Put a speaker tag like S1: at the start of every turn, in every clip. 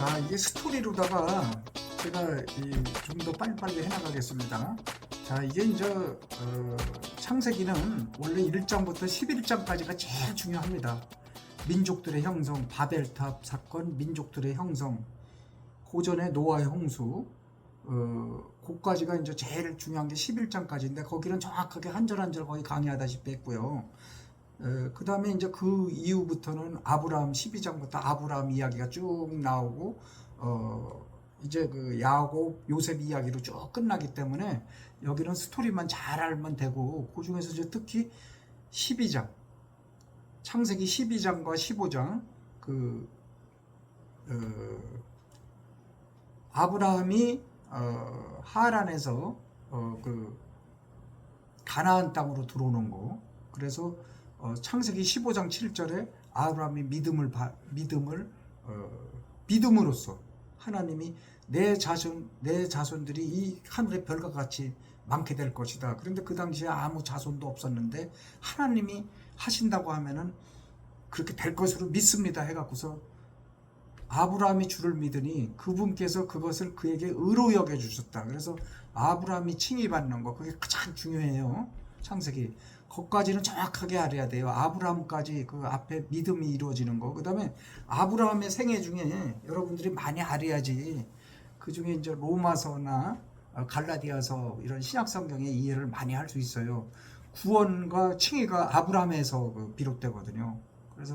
S1: 자, 이게 스토리로다가 제가 좀 더 빨리빨리 해나가겠습니다. 자, 이게 이제 창세기는 원래 1장부터 11장까지가 제일 중요합니다. 민족들의 형성, 바벨탑 사건, 민족들의 형성, 고전의 노아의 홍수, 그까지가 이제 제일 중요한 게 11장까지인데 거기는 정확하게 한 절 한 절 거의 강의하다시피 했고요. 그 다음에 이제 그 이후부터는 아브라함 12장부터 아브라함 이야기가 쭉 나오고 이제 그 야곱 요셉 이야기로 쭉 끝나기 때문에 여기는 스토리만 잘 알면 되고, 그 중에서 이제 특히 12장 창세기 12장과 15장 아브라함이 하란에서 그 가나안 땅으로 들어오는 거. 그래서 창세기 15장 7절에 아브라함이 믿음으로써 하나님이 내 자손들이 이 하늘의 별과 같이 많게 될 것이다. 그런데 그 당시에 아무 자손도 없었는데 하나님이 하신다고 하면은 그렇게 될 것으로 믿습니다 해갖고서 아브라함이 주를 믿으니 그분께서 그것을 그에게 의로 여겨주셨다. 그래서 아브라함이 칭의받는 거, 그게 가장 중요해요. 창세기 거기까지는 정확하게 알아야 돼요. 아브라함까지 그 앞에 믿음이 이루어지는 거. 그 다음에 아브라함의 생애 중에 여러분들이 많이 알아야지, 그 중에 이제 로마서나 갈라디아서 이런 신약성경의 이해를 많이 할 수 있어요. 구원과 칭의가 아브라함에서 비롯되거든요. 그래서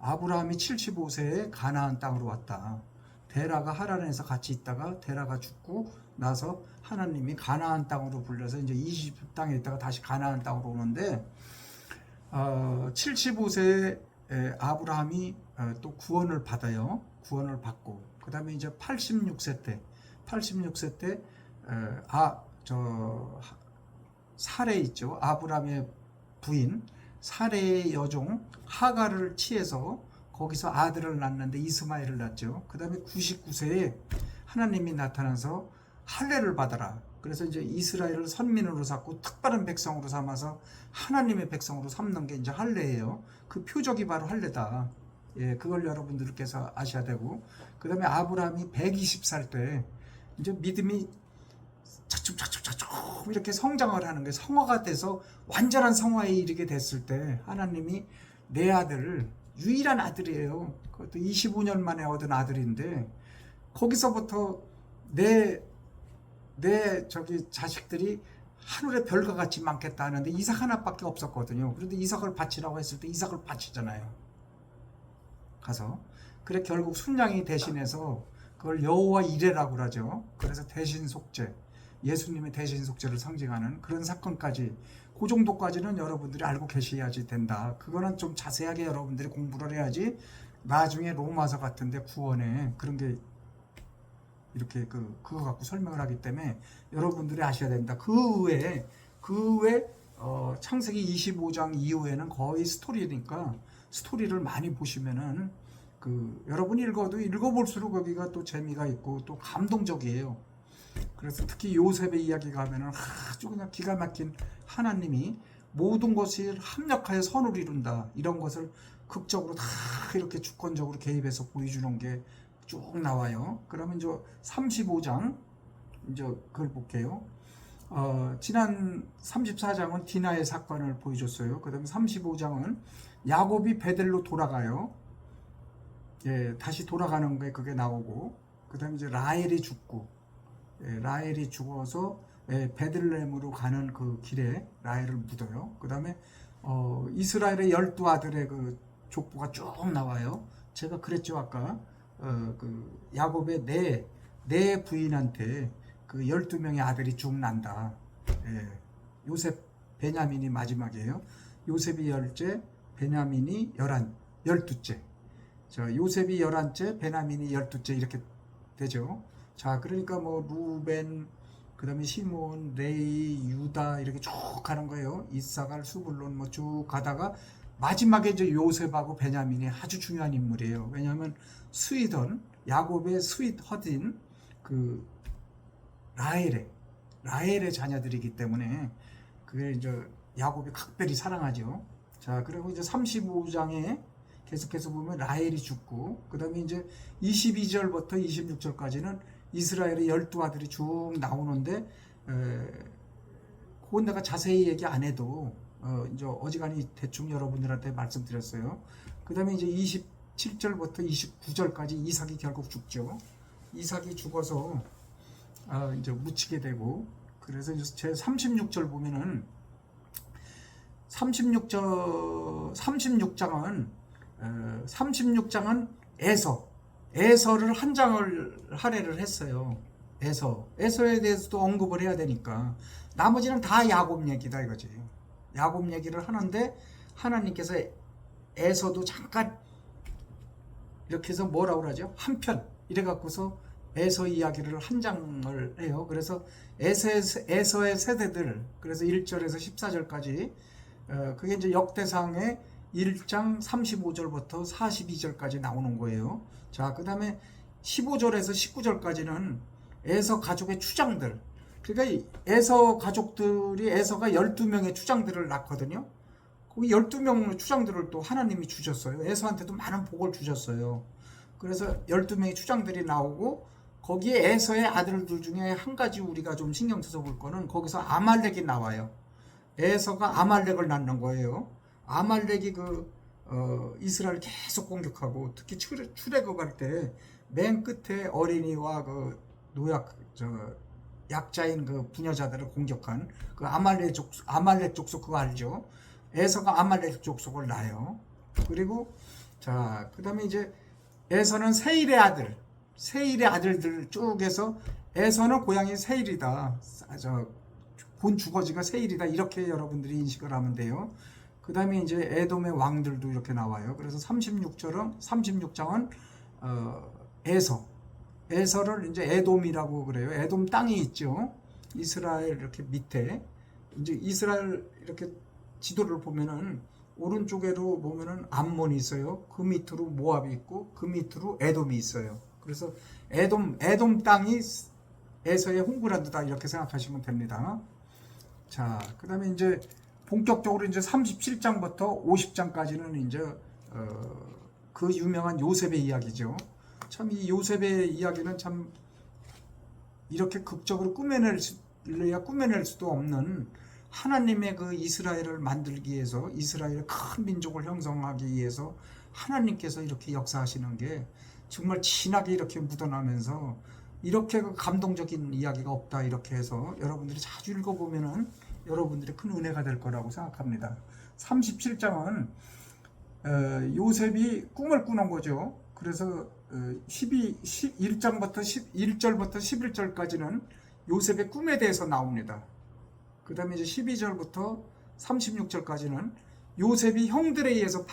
S1: 아브라함이 75세에 가나안 땅으로 왔다. 데라가 하란에서 같이 있다가 데라가 죽고 나서 하나님이 가나안 땅으로 불려서 이제 이집트 땅에 있다가 다시 가나안 땅으로 오는데 75세에 아브라함이 또 구원을 받아요. 구원을 받고 그 다음에 이제 86세 때 사레 있죠. 아브라함의 부인 사레의 여종 하가를 취해서 거기서 아들을 낳는데 이스마엘을 낳죠. 그 다음에 99세에 하나님이 나타나서 할례를 받아라. 그래서 이제 이스라엘을 선민으로 삼고 특별한 백성으로 삼아서 하나님의 백성으로 삼는 게 이제 할례예요. 그 표적이 바로 할례다. 예, 그걸 여러분들께서 아셔야 되고, 그 다음에 아브라함이 120살 때 이제 믿음이 차츰 이렇게 성장을 하는 게 성화가 돼서 완전한 성화에 이르게 됐을 때 하나님이 내 아들, 유일한 아들이에요. 그것도 25년 만에 얻은 아들인데 거기서부터 내 자식들이 하늘의 별과 같이 많겠다 하는데 이삭 하나밖에 없었거든요. 그런데 이삭을 바치라고 했을 때 이삭을 바치잖아요. 가서. 그래 결국 순양이 대신해서 그걸 여호와 이레라고 그러죠. 그래서 대신 속죄, 예수님의 대신 속죄를 상징하는 그런 사건까지, 그 정도까지는 여러분들이 알고 계셔야지 된다. 그거는 좀 자세하게 여러분들이 공부를 해야지 나중에 로마서 같은데 구원에 그런 게 이렇게 그거 갖고 설명을 하기 때문에 여러분들이 아셔야 된다. 그 외에 창세기 25장 이후에는 거의 스토리니까 스토리를 많이 보시면은 여러분이 읽어볼수록 거기가 또 재미가 있고 또 감동적이에요. 그래서 특히 요셉의 이야기가 하면은 아주 그냥 기가 막힌, 하나님이 모든 것이 합력하여 선을 이룬다, 이런 것을 극적으로 다 이렇게 주권적으로 개입해서 보여주는 게 쭉 나와요. 그러면 이제 35장 이제 그걸 볼게요. 지난 34장은 디나의 사건을 보여줬어요. 그 다음에 35장은 야곱이 베델로 돌아가요. 예, 다시 돌아가는 게 그게 나오고, 그 다음에 이제 라헬이 죽고, 라헬이 죽어서 베들레헴으로 가는 그 길에 라헬을 묻어요. 그 다음에 이스라엘의 12아들의 그 족보가 쭉 나와요. 제가 그랬죠 아까. 야곱의 내 부인한테 그 12명의 아들이 죽는다. 요셉, 베냐민이 마지막이에요. 요셉이 10째, 베냐민이 12째. 자, 요셉이 11째, 베냐민이 12째 이렇게 되죠. 자, 그러니까 뭐 루벤, 그 다음에 시몬, 레이, 유다 이렇게 쭉 가는 거예요. 이사갈, 수불론 뭐 쭉 가다가 마지막에 이제 요셉하고 베냐민이 아주 중요한 인물이에요. 왜냐하면 야곱의 스윗허딘 그 라헬의 자녀들이기 때문에 그게 이제 야곱이 각별히 사랑하죠. 자, 그리고 이제 35장에 계속해서 보면 라헬이 죽고, 그 다음에 이제 22절부터 26절까지는 이스라엘의 12아들이 쭉 나오는데, 그건 내가 자세히 얘기 안 해도 이제 어지간히 대충 여러분들한테 말씀드렸어요. 그 다음에 이제 27절부터 29절까지 이삭이 결국 죽죠. 이삭이 죽어서 이제 묻히게 되고, 그래서 이제 제 36절 보면은 36장은 에서를 한 장을 할애를 했어요. 에서에 대해서도 언급을 해야 되니까. 나머지는 다 야곱 얘기다 이거지. 야곱 얘기를 하는데 하나님께서 에서도 잠깐 이렇게 해서 뭐라고 그러죠? 한편 이래 갖고서 에서 이야기를 한 장을 해요. 그래서 에서의 세대들, 그래서 1절에서 14절까지, 그게 이제 역대상의 1장 35절부터 42절까지 나오는 거예요. 자, 그 다음에 15절에서 19절까지는 에서 가족의 추장들. 그러니까 에서 가족들이, 에서가 12명의 추장들을 낳거든요. 그 12명의 추장들을 또 하나님이 주셨어요. 에서한테도 많은 복을 주셨어요. 그래서 12명의 추장들이 나오고, 거기에 에서의 아들들 중에 한 가지 우리가 좀 신경 써서 볼 거는, 거기서 아말렉이 나와요. 에서가 아말렉을 낳는 거예요. 아말렉이 이스라엘 계속 공격하고, 특히 출애굽할 때 맨 끝에 어린이와 약자인 부녀자들을 공격한 아말렉 족속 그거 알죠? 에서가 아말렉 족속을 낳아요. 그리고 자, 그다음에 이제 에서는 세일의 아들들 쭉 해서, 에서는 고향이 세일이다. 본 주거지가 세일이다. 이렇게 여러분들이 인식을 하면 돼요. 그 다음에 이제 에돔의 왕들도 이렇게 나와요. 그래서 36장은 에서를 이제 에돔이라고 그래요. 에돔 땅이 있죠. 이스라엘 이렇게 밑에, 이제 이스라엘 이렇게 지도를 보면은 오른쪽으로 보면은 암몬이 있어요. 그 밑으로 모압이 있고, 그 밑으로 에돔이 있어요. 그래서 에돔 땅이 에서의 홈그라운드다 이렇게 생각하시면 됩니다. 자, 그 다음에 이제 본격적으로 이제 37장부터 50장까지는 이제 그 유명한 요셉의 이야기죠. 참 이 요셉의 이야기는 참 이렇게 극적으로 꾸며낼 수도 없는, 하나님의 그 이스라엘을 만들기 위해서, 이스라엘의 큰 민족을 형성하기 위해서 하나님께서 이렇게 역사하시는 게 정말 진하게 이렇게 묻어나면서, 이렇게 감동적인 이야기가 없다 이렇게 해서 여러분들이 자주 읽어보면은 여러분들의 큰 은혜가 될 거라고 생각합니다. 37장은 요셉이 꿈을 꾸는 거죠. 그래서 1절부터 11절까지는 요셉의 꿈에 대해서 나옵니다. 그 다음에 이제 12절부터 36절까지는 요셉이 형들에 의해서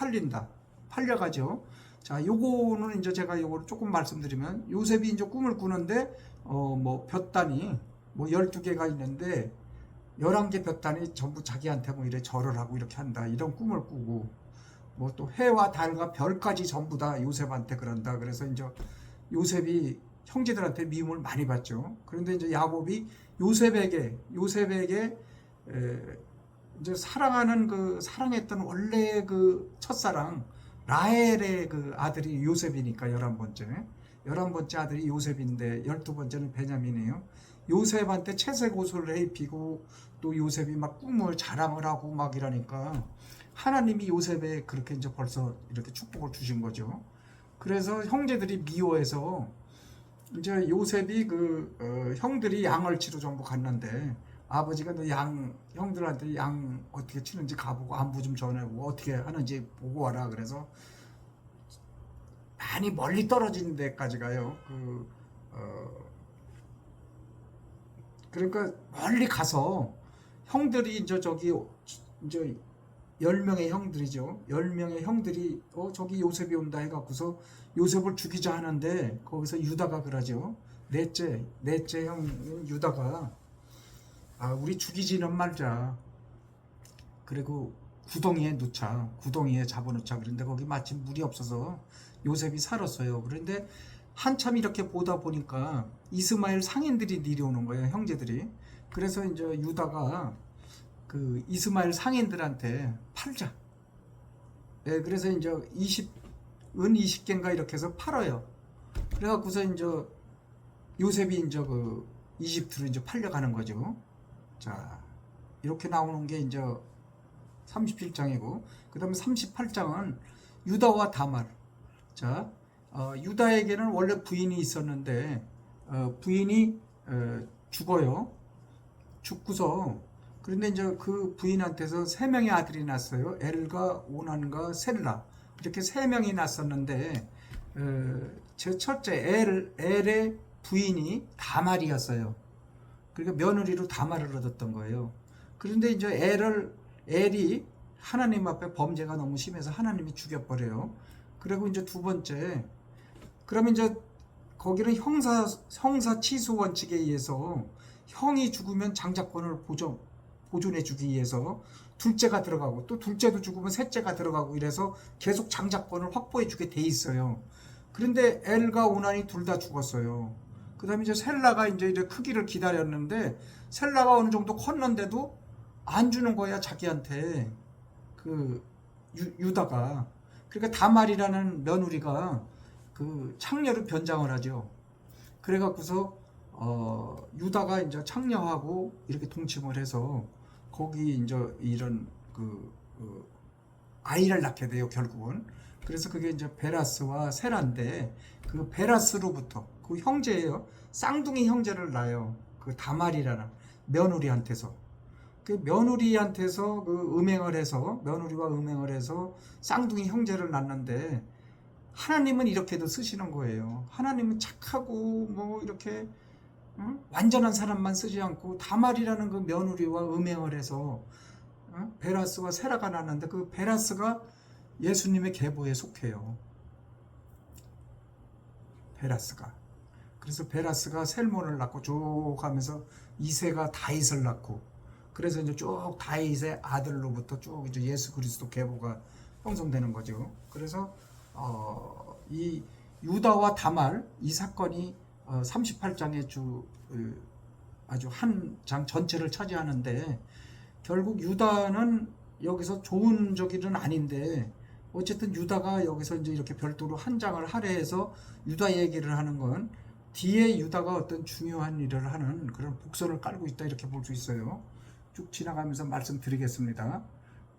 S1: 팔려가죠. 자, 요거는 이제 제가 요거를 조금 말씀드리면, 요셉이 이제 꿈을 꾸는데, 볕단이 12개가 있는데, 11개 볕단이 전부 자기한테 이래 절을 하고 이렇게 한다. 이런 꿈을 꾸고, 또 해와 달과 별까지 전부 다 요셉한테 그런다. 그래서 이제 요셉이 형제들한테 미움을 많이 받죠. 그런데 이제 야곱이 요셉에게 이제 사랑했던 원래 그 첫사랑 라헬의 그 아들이 요셉이니까 11번째 아들이 요셉인데 12번째는 베냐민이에요. 요셉한테 채색 옷을 입히고, 또 요셉이 막 꿈을 자랑을 하고 막 이러니까 하나님이 요셉에 그렇게 이제 벌써 이렇게 축복을 주신 거죠. 그래서 형제들이 미워해서 이제 요셉이 형들이 양을 치러 전부 갔는데, 아버지가 형들한테 양 어떻게 치는지 가보고 안부 좀 전해보고 어떻게 하는지 보고 와라. 그래서 많이 멀리 떨어진 데까지 가요. 그러니까 멀리 가서 형들이 이제 10명의 형들이죠. 10명의 형들이 저기 요셉이 온다 해갖고서 요셉을 죽이자 하는데, 거기서 유다가 그러죠. 넷째 형 유다가 우리 죽이지는 말자. 그리고 구덩이에 잡아놓자. 그런데 거기 마침 물이 없어서 요셉이 살았어요. 그런데 한참 이렇게 보다 보니까 이스마엘 상인들이 내려오는 거예요, 형제들이. 그래서 이제 유다가 이스마엘 상인들한테 팔자. 네, 그래서 이제 은 20개인가 이렇게 해서 팔아요. 그래갖고서 이제 요셉이 이제 그 이집트로 이제 팔려가는 거죠. 자, 이렇게 나오는 게 이제 37장이고, 그 다음에 38장은 유다와 다말. 자, 유다에게는 원래 부인이 있었는데, 부인이 죽어요. 죽고서, 그런데 이제 그 부인한테서 세 명의 아들이 났어요. 엘과 오난과 셀라. 이렇게 세 명이 났었는데, 제 첫째 엘의 부인이 다말이었어요. 그러니까 며느리로 다말을 얻었던 거예요. 그런데 이제 엘이 하나님 앞에 범죄가 너무 심해서 하나님이 죽여버려요. 그리고 이제 두 번째, 그러면 이제 거기는 형사 취소 원칙에 의해서 형이 죽으면 장자권을 보존해주기 위해서 둘째가 들어가고, 또 둘째도 죽으면 셋째가 들어가고, 이래서 계속 장자권을 확보해주게 돼 있어요. 그런데 엘과 오난이 둘 다 죽었어요. 그 다음에 이제 셀라가 이제 크기를 기다렸는데, 셀라가 어느 정도 컸는데도 안 주는 거야, 자기한테. 그 유다가. 그러니까 다말이라는 며느리가 그 창녀로 변장을 하죠. 그래갖고서 유다가 이제 창녀하고 이렇게 동침을 해서 거기 이제 이런 아이를 낳게 돼요, 결국은. 그래서 그게 이제 베라스와 세라인데, 그 베라스로부터 그 형제예요. 쌍둥이 형제를 낳아요. 그 다말이라는 며느리한테서. 그 며느리한테서 며느리와 음행을 해서 쌍둥이 형제를 낳는데, 하나님은 이렇게도 쓰시는 거예요. 하나님은 착하고 뭐 이렇게 완전한 사람만 쓰지 않고 다말이라는 그 며느리와 음행을 해서 베라스와 세라가 낳는데, 그 베라스가 예수님의 계보에 속해요. 베라스가. 그래서 베라스가 셀몬을 낳고 쭉 하면서 이세가 다윗을 낳고, 그래서 이제 쭉 다윗의 아들로부터 쭉 이제 예수 그리스도 계보가 형성되는 거죠. 그래서 이 유다와 다말 이 사건이 38장의 아주 한 장 전체를 차지하는데, 결국 유다는 여기서 좋은 적일은 아닌데, 어쨌든 유다가 여기서 이제 이렇게 별도로 한 장을 할애해서 유다 얘기를 하는 건 뒤에 유다가 어떤 중요한 일을 하는 그런 복선을 깔고 있다, 이렇게 볼 수 있어요. 쭉 지나가면서 말씀드리겠습니다.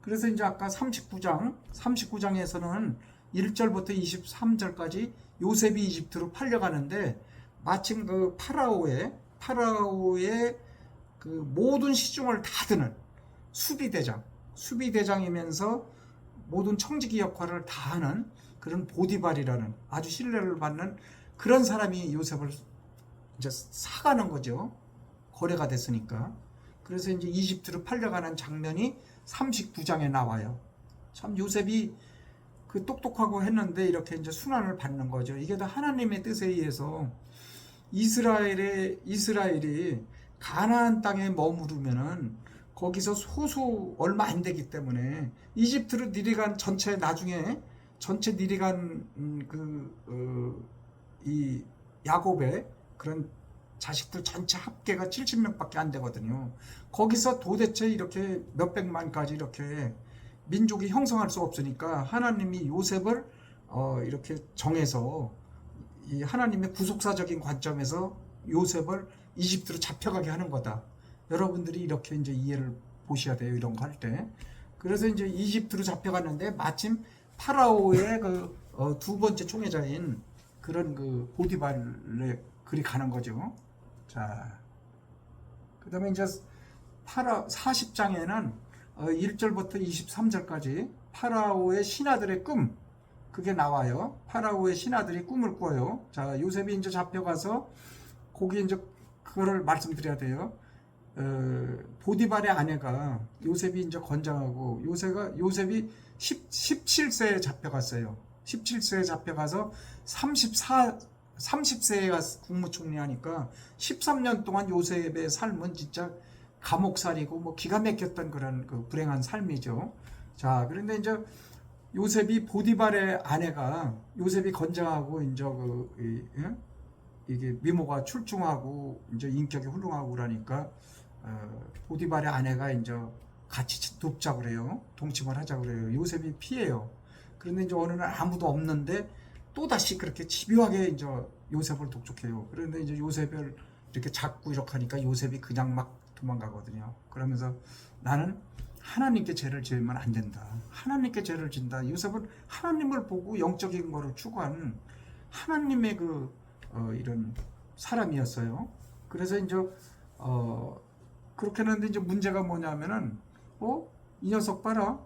S1: 그래서 이제 아까 39장에서는 1절부터 23절까지 요셉이 이집트로 팔려가는데, 마침 그 파라오의 그 모든 시중을 다 드는 수비대장이면서 모든 청지기 역할을 다 하는 그런 보디발이라는 아주 신뢰를 받는 그런 사람이 요셉을 이제 사가는 거죠. 거래가 됐으니까. 그래서 이제 이집트로 팔려가는 장면이 39장에 나와요. 참 요셉이 그 똑똑하고 했는데 이렇게 이제 순환을 받는 거죠. 이게 다 하나님의 뜻에 의해서 이스라엘이 가나안 땅에 머무르면은 거기서 소수 얼마 안 되기 때문에 이집트로 니리간 전체 니리간 이 야곱의 그런 자식들 전체 합계가 70명밖에 안 되거든요. 거기서 도대체 이렇게 몇백만까지 이렇게 민족이 형성할 수 없으니까 하나님이 요셉을 이렇게 정해서 이 하나님의 구속사적인 관점에서 요셉을 이집트로 잡혀가게 하는 거다. 여러분들이 이렇게 이제 이해를 보셔야 돼요, 이런 거 할 때. 그래서 이제 이집트로 잡혀갔는데 마침 파라오의 두 번째 총회자인 그런 그 보디발에 그리 가는 거죠. 자, 그 다음에 이제 40장에는 1절부터 23절까지 파라오의 신하들의 꿈, 그게 나와요. 파라오의 신하들이 꿈을 꿔요. 자, 요셉이 이제 잡혀가서 거기 이제 그거를 말씀드려야 돼요. 보디발의 아내가 요셉이 이제 건장하고, 요셉이 17세에 잡혀갔어요. 17세에 잡혀가서 30세에 국무총리 하니까 13년 동안 요셉의 삶은 진짜 감옥살이고 뭐 기가 막혔던 그런 그 불행한 삶이죠. 자, 그런데 이제 요셉이 보디발의 아내가, 요셉이 건장하고 이제 이게 미모가 출중하고 이제 인격이 훌륭하고 그러니까 보디발의 아내가 이제 같이 돕자고 그래요. 동침을 하자고 그래요. 요셉이 피해요. 그런데 이제 어느 날 아무도 없는데 또 다시 그렇게 집요하게 이제 요셉을 독촉해요. 그런데 이제 요셉을 이렇게 잡고 이렇게 하니까 요셉이 그냥 막 도망가거든요. 그러면서 나는 하나님께 죄를 지으면 안 된다. 하나님께 죄를 진다. 요셉은 하나님을 보고 영적인 거를 추구하는 하나님의 이런 사람이었어요. 그래서 이제 그렇게 했는데 이제 문제가 뭐냐면은 이 녀석 봐라.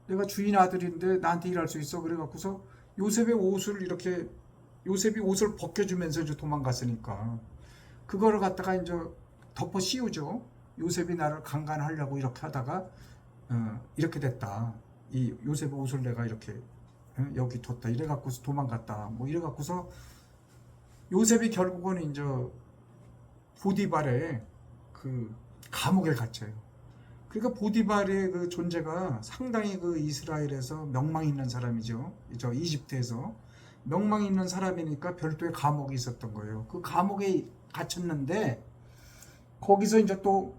S1: 내가 주인 아들인데 나한테 일할 수 있어. 그래갖고서 요셉의 옷을 이렇게 요셉이 옷을 벗겨주면서 이제 도망갔으니까 그거를 갖다가 이제 덮어 씌우죠. 요셉이 나를 강간하려고 이렇게 하다가 이렇게 됐다. 이 요셉의 옷을 내가 이렇게 여기 뒀다. 이래 갖고서 도망갔다. 뭐 이래 갖고서 요셉이 결국은 이제 보디발의 그 감옥에 갇혀요. 그러니까 보디발의 그 존재가 상당히 그 이스라엘에서 명망 있는 사람이죠. 저 이집트에서 명망 있는 사람이니까 별도의 감옥이 있었던 거예요. 그 감옥에 갇혔는데 거기서 이제 또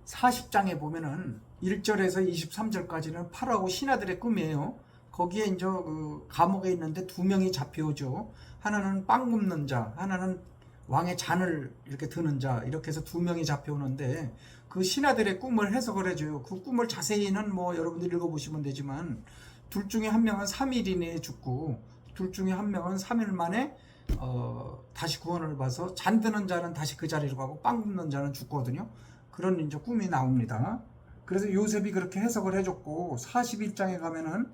S1: 40장에 보면은 1절에서 23절까지는 파라오 신하들의 꿈이에요. 거기에 이제 그 감옥에 있는데 두 명이 잡혀오죠. 하나는 빵 굽는 자, 하나는 왕의 잔을 이렇게 드는 자, 이렇게 해서 두 명이 잡혀오는데 그 신하들의 꿈을 해석을 해줘요. 그 꿈을 자세히는 뭐 여러분들 읽어보시면 되지만 둘 중에 한 명은 3일 이내에 죽고 둘 중에 한 명은 3일 만에 다시 구원을 봐서 잔 드는 자는 다시 그 자리로 가고 빵 굽는 자는 죽거든요. 그런 이제 꿈이 나옵니다. 그래서 요셉이 그렇게 해석을 해줬고 41장에 가면은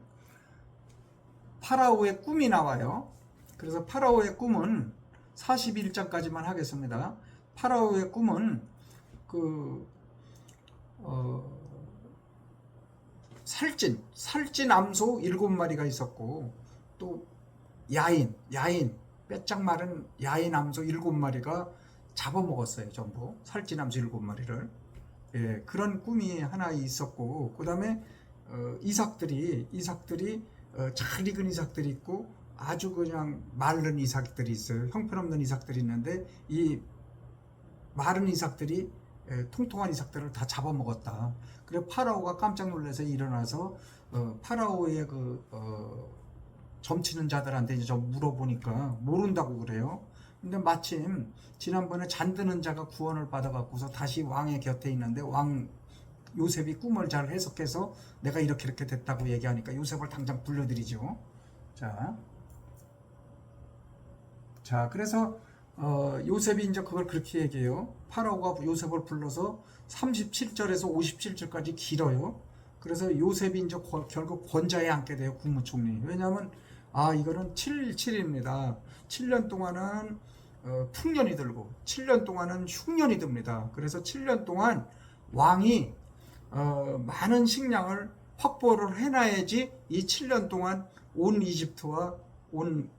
S1: 파라오의 꿈이 나와요. 그래서 파라오의 꿈은 41장까지만 하겠습니다. 파라오의 꿈은 살찐 암소 7마리가 있었고 또 야인 빼짝 마른 야인 암소 7마리가 잡아먹었어요. 전부 살찐 암소 7마리를. 예, 그런 꿈이 하나 있었고 그 다음에 이삭들이 잘 익은 이삭들이 있고 아주 그냥 마른 이삭들이 있어요. 형편없는 이삭들이 있는데 이 마른 이삭들이 통통한 이삭들을 다 잡아먹었다. 그래 파라오가 깜짝 놀라서 일어나서 파라오의 점치는 자들한테 이제 좀 물어보니까 모른다고 그래요. 근데 마침 지난번에 잔드는 자가 구원을 받아갖고서 다시 왕의 곁에 있는데 요셉이 꿈을 잘 해석해서 내가 이렇게 됐다고 얘기하니까 요셉을 당장 불러들이죠. 자, 그래서 요셉이 이제 그걸 그렇게 얘기해요. 파라오가 요셉을 불러서 37절에서 57절까지 길어요. 그래서 요셉이 이제 결국 권좌에 앉게 돼요. 국무총리. 왜냐하면 이거는 7입니다. 7년 동안은 풍년이 들고 7년 동안은 흉년이 듭니다. 그래서 7년 동안 왕이 많은 식량을 확보를 해놔야지 이 7년 동안 온 이집트와 온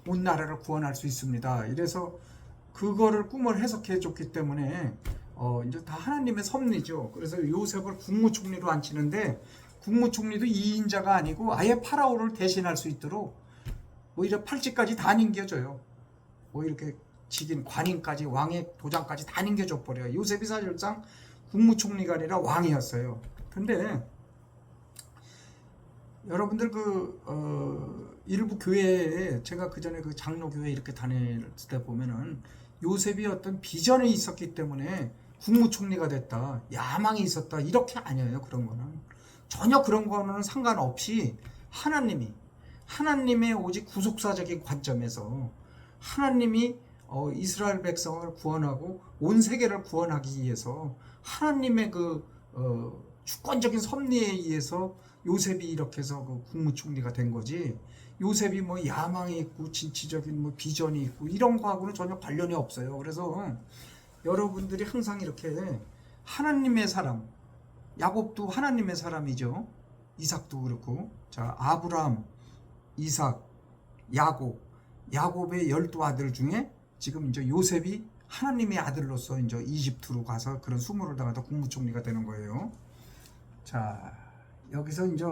S1: 나라를 구원할 수 있습니다. 이래서 그거를 꿈을 해석해 줬기 때문에 이제 다 하나님의 섭리죠. 그래서 요셉을 국무총리로 앉히는데 국무총리도 2인자가 아니고 아예 파라오를 대신할 수 있도록 오히려 팔찌까지 다 넘겨줘요. 뭐 이렇게 직인 관인까지 왕의 도장까지 다 넘겨줘 버려요. 요셉이 사실상 국무총리가 아니라 왕이었어요. 근데 여러분들 일부 교회에 제가 그 전에 그 장로교회 이렇게 다닐 때 보면은 요셉이 어떤 비전이 있었기 때문에 국무총리가 됐다, 야망이 있었다, 이렇게 아니에요. 그런 거는 전혀 그런 거는 상관없이 하나님의 오직 구속사적인 관점에서 하나님이 이스라엘 백성을 구원하고 온 세계를 구원하기 위해서 하나님의 주권적인 섭리에 의해서 요셉이 이렇게 해서 국무총리가 된 거지. 요셉이 뭐 야망이 있고 진취적인 뭐 비전이 있고 이런 거하고는 전혀 관련이 없어요. 그래서 여러분들이 항상 이렇게 하나님의 사람, 야곱도 하나님의 사람이죠. 이삭도 그렇고. 자, 아브라함, 이삭, 야곱의 12아들 중에 지금 이제 요셉이 하나님의 아들로서 이제 이집트로 가서 그런 수모를 당하다 국무총리가 되는 거예요. 자, 여기서 이제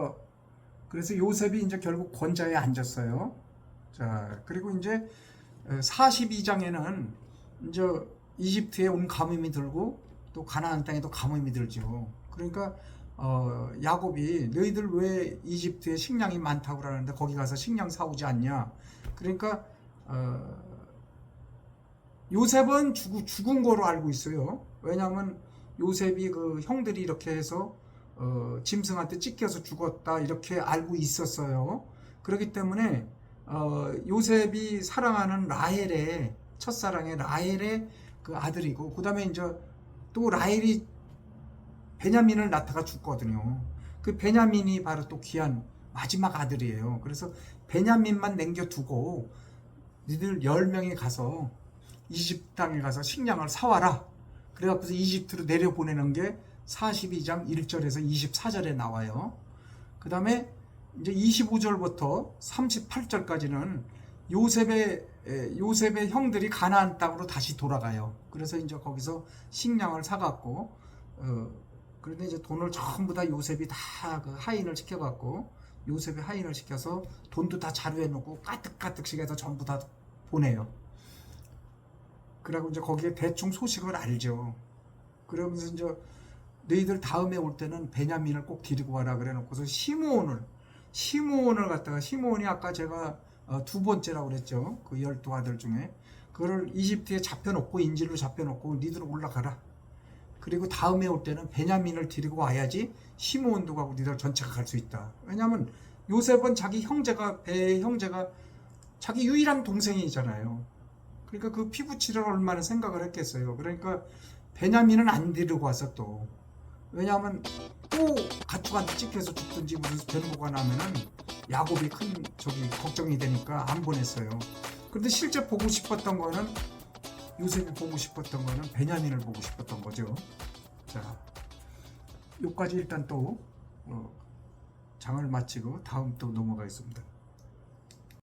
S1: 그래서 요셉이 이제 결국 권좌에 앉았어요. 자, 그리고 이제 42장에는 이제 이집트에 온 가뭄이 들고 또 가나안 땅에도 가뭄이 들죠. 그러니까 야곱이 너희들 왜 이집트에 식량이 많다고 그러는데 거기 가서 식량 사오지 않냐. 그러니까 요셉은 죽은 거로 알고 있어요. 왜냐하면 요셉이 그 형들이 이렇게 해서 짐승한테 찢겨서 죽었다 이렇게 알고 있었어요. 그렇기 때문에 요셉이 사랑하는 라헬의 첫사랑의 라헬의 그 아들이고, 그 다음에 이제 또 라헬이 베냐민을 낳다가 죽거든요. 그 베냐민이 바로 또 귀한 마지막 아들이에요. 그래서 베냐민만 남겨두고 니들 10명이 가서 이집트 땅에 가서 식량을 사와라. 그래갖고 이집트로 내려보내는 게 42장 1절에서 24절에 나와요. 그 다음에 이제 25절부터 38절까지는 요셉의 형들이 가나안 땅으로 다시 돌아가요. 그래서 이제 거기서 식량을 사갖고, 그런데 이제 돈을 전부 다 요셉이 다 그 하인을 시켜갖고, 요셉이 하인을 시켜서 돈도 다 자루에 놓고 까뜩까뜩씩 해서 전부 다 보내요. 그러고 이제 거기에 대충 소식을 알죠. 그러면서 이제 너희들 다음에 올 때는 베냐민을 꼭 데리고 와라 그래 놓고서 시므온을 갖다가, 시므온이 아까 제가 두 번째라고 그랬죠. 그 12아들 중에. 그거를 이집트에 잡혀놓고, 인질로 잡혀놓고 니들 올라가라. 그리고 다음에 올 때는 베냐민을 데리고 와야지 시므온도 가고 니들 전체가 갈 수 있다. 왜냐하면 요셉은 자기 형제가, 배 형제가 자기 유일한 동생이잖아요. 그러니까 그 피부치를 얼마나 생각을 했겠어요. 그러니까 베냐민은 안 데리고 와서 또, 왜냐하면 또 가축한테 찢겨서 죽든지 무슨 변고가 나면은 야곱이 큰 걱정이 되니까 안 보냈어요. 그런데 실제 보고 싶었던 거는, 요셉이 보고 싶었던 거는 베냐민을 보고 싶었던 거죠. 자, 여기까지 일단 또 장을 마치고 다음 또 넘어가겠습니다.